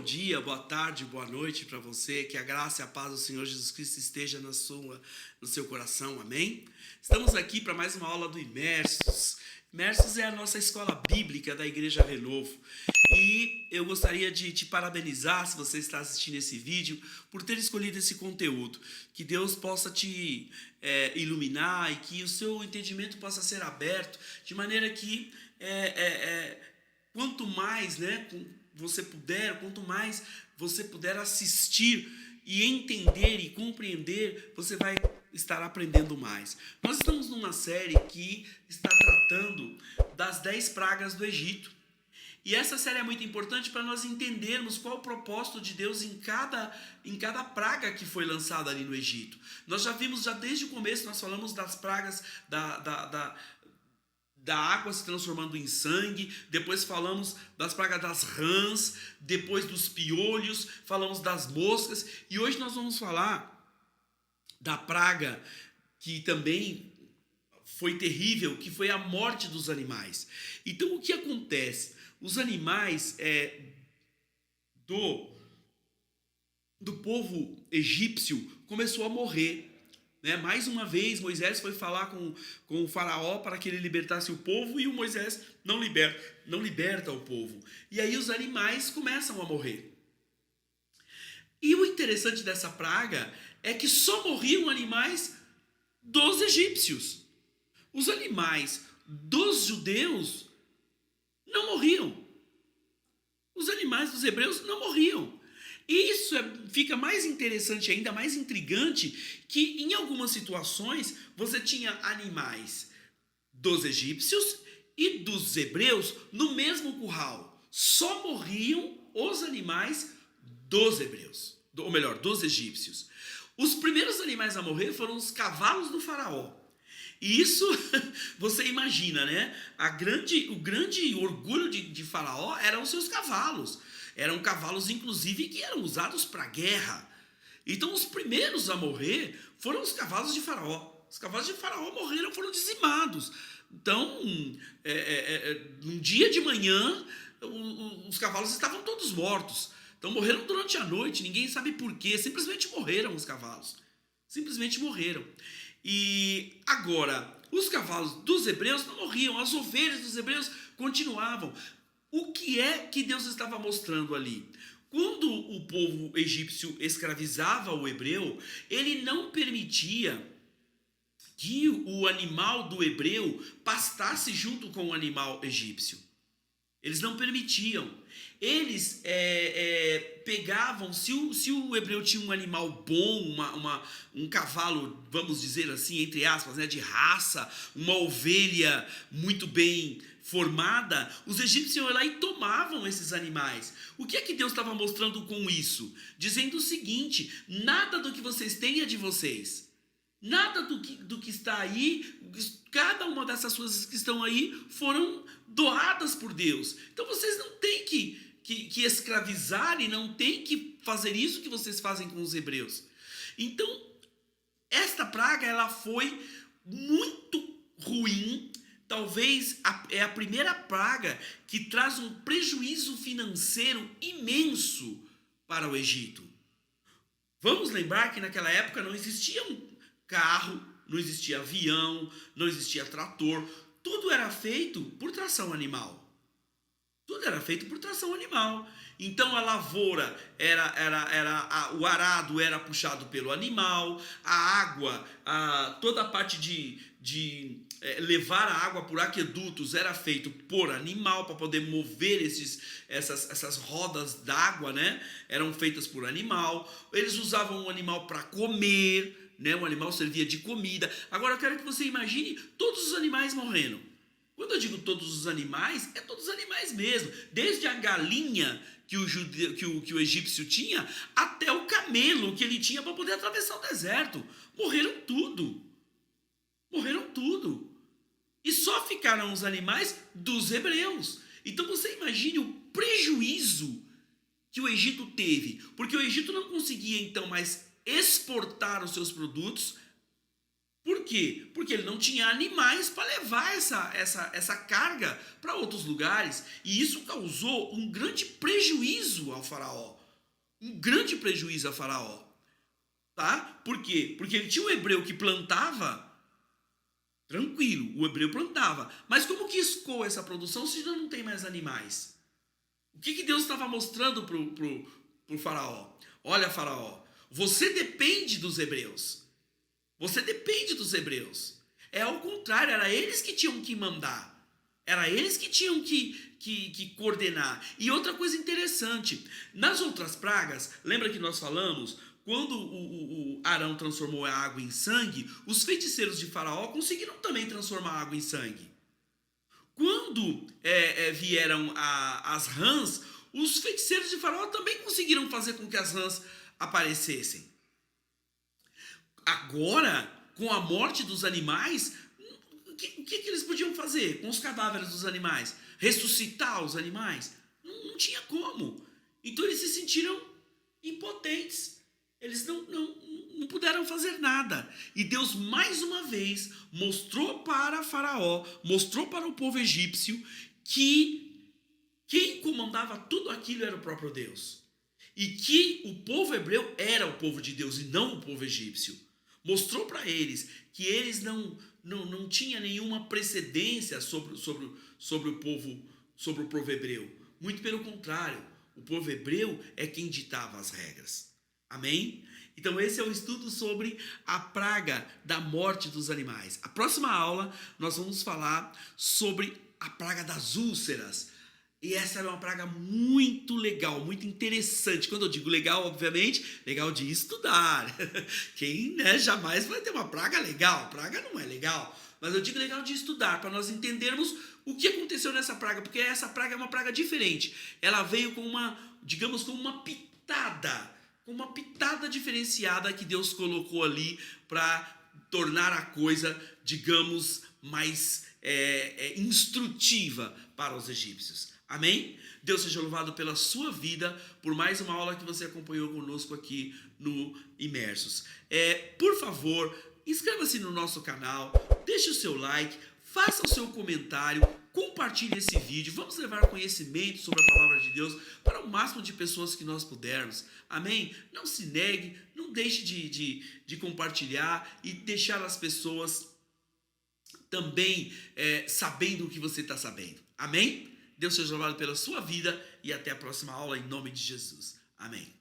dia, boa tarde, boa noite para você. Que a graça e a paz do Senhor Jesus Cristo esteja no seu coração, amém? Estamos aqui para mais uma aula do Imersos. Imersos é a nossa escola bíblica da Igreja Renovo. E eu gostaria de te parabenizar, se você está assistindo esse vídeo, por ter escolhido esse conteúdo. Que Deus possa te iluminar e que o seu entendimento possa ser aberto, de maneira que quanto mais quanto mais você puder assistir e entender e compreender, você vai estar aprendendo mais. Nós estamos numa série que está tratando das 10 pragas do Egito. E essa série é muito importante para nós entendermos qual o propósito de Deus em cada praga que foi lançada ali no Egito. Nós já vimos, desde o começo, nós falamos das pragas da água se transformando em sangue, depois falamos das pragas das rãs, depois dos piolhos, falamos das moscas, e hoje nós vamos falar da praga que também foi terrível, que foi a morte dos animais. Então o que acontece? Os animais do povo egípcio começou a morrer. Mais uma vez, Moisés foi falar com o faraó para que ele libertasse o povo, e o Moisés não liberta o povo. E aí os animais começam a morrer. E o interessante dessa praga é que só morriam animais dos egípcios. Os animais dos judeus não morriam. Os animais dos hebreus não morriam. E isso fica mais interessante, ainda mais intrigante, que em algumas situações você tinha animais dos egípcios e dos hebreus no mesmo curral. Só morriam os animais dos hebreus, ou melhor, dos egípcios. Os primeiros animais a morrer foram os cavalos do faraó. E isso, você imagina, né? O grande orgulho de faraó eram os seus cavalos. Eram cavalos, inclusive, que eram usados para guerra. Então, os primeiros a morrer foram os cavalos de faraó. Os cavalos de faraó morreram, foram dizimados. Então, num dia de manhã, os cavalos estavam todos mortos. Então, morreram durante a noite, ninguém sabe por quê. Simplesmente morreram os cavalos. Simplesmente morreram. E agora, os cavalos dos hebreus não morriam, as ovelhas dos hebreus continuavam. O que é que Deus estava mostrando ali? Quando o povo egípcio escravizava o hebreu, ele não permitia que o animal do hebreu pastasse junto com o animal egípcio. Eles não permitiam. Eles pegavam, se o hebreu tinha um animal bom, um cavalo, vamos dizer assim, entre aspas, de raça, uma ovelha muito bem formada, os egípcios iam lá e tomavam esses animais. O que é que Deus estava mostrando com isso? Dizendo o seguinte: nada do que vocês têm é de vocês. Nada do que está aí, cada uma dessas coisas que estão aí foram doadas por Deus. Então vocês não têm que escravizar e não têm que fazer isso que vocês fazem com os hebreus. Então, esta praga ela foi muito ruim. Talvez é a primeira praga que traz um prejuízo financeiro imenso para o Egito. Vamos lembrar que naquela época não existia carro, não existia avião, não existia trator. Tudo era feito por tração animal. Tudo era feito por tração animal. Então a lavoura o arado era puxado pelo animal, a água, toda a parte de levar a água por aquedutos era feito por animal, para poder mover essas rodas d'água, eram feitas por animal. Eles usavam o animal para comer, o animal servia de comida. Agora eu quero que você imagine todos os animais morrendo. Quando eu digo todos os animais, é todos os animais mesmo. Desde a galinha que o egípcio tinha, até o camelo que ele tinha para poder atravessar o deserto. Morreram tudo. Morreram tudo. E só ficaram os animais dos hebreus. Então você imagine o prejuízo que o Egito teve. Porque o Egito não conseguia então mais exportar os seus produtos. Por quê? Porque ele não tinha animais para levar essa carga para outros lugares. E isso causou um grande prejuízo ao faraó. um grande prejuízo a Faraó. Tá? Por quê? Porque ele tinha um hebreu que plantava, tranquilo, o hebreu plantava. Mas como que escoa essa produção se já não tem mais animais? O que Deus estava mostrando pro Faraó? Olha, Faraó, você depende dos hebreus. Você depende dos hebreus. É ao contrário, era eles que tinham que mandar. Era eles que tinham que coordenar. E outra coisa interessante, nas outras pragas, lembra que nós falamos, quando o Arão transformou a água em sangue, os feiticeiros de Faraó conseguiram também transformar a água em sangue. Quando vieram as rãs, os feiticeiros de Faraó também conseguiram fazer com que as rãs aparecessem. Agora, com a morte dos animais, o que eles podiam fazer com os cadáveres dos animais? Ressuscitar os animais? Não tinha como. Então eles se sentiram impotentes. Eles não puderam fazer nada. E Deus, mais uma vez, mostrou para Faraó, mostrou para o povo egípcio, que quem comandava tudo aquilo era o próprio Deus. E que o povo hebreu era o povo de Deus e não o povo egípcio. Mostrou para eles que eles não tinham nenhuma precedência sobre o povo hebreu. Muito pelo contrário, o povo hebreu é quem ditava as regras. Amém? Então esse é o estudo sobre a praga da morte dos animais. A próxima aula nós vamos falar sobre a praga das úlceras. E essa é uma praga muito legal, muito interessante. Quando eu digo legal, obviamente, legal de estudar. Quem jamais vai ter uma praga legal? Praga não é legal. Mas eu digo legal de estudar, para nós entendermos o que aconteceu nessa praga. Porque essa praga é uma praga diferente. Ela veio com uma pitada diferenciada que Deus colocou ali para tornar a coisa, digamos, mais instrutiva para os egípcios. Amém? Deus seja louvado pela sua vida, por mais uma aula que você acompanhou conosco aqui no Imersos. Por favor, inscreva-se no nosso canal, deixe o seu like, faça o seu comentário, compartilhe esse vídeo. Vamos levar conhecimento sobre a palavra de Deus para o máximo de pessoas que nós pudermos. Amém? Não se negue, não deixe de compartilhar e deixar as pessoas também sabendo o que você está sabendo. Amém? Deus seja louvado pela sua vida e até a próxima aula em nome de Jesus. Amém.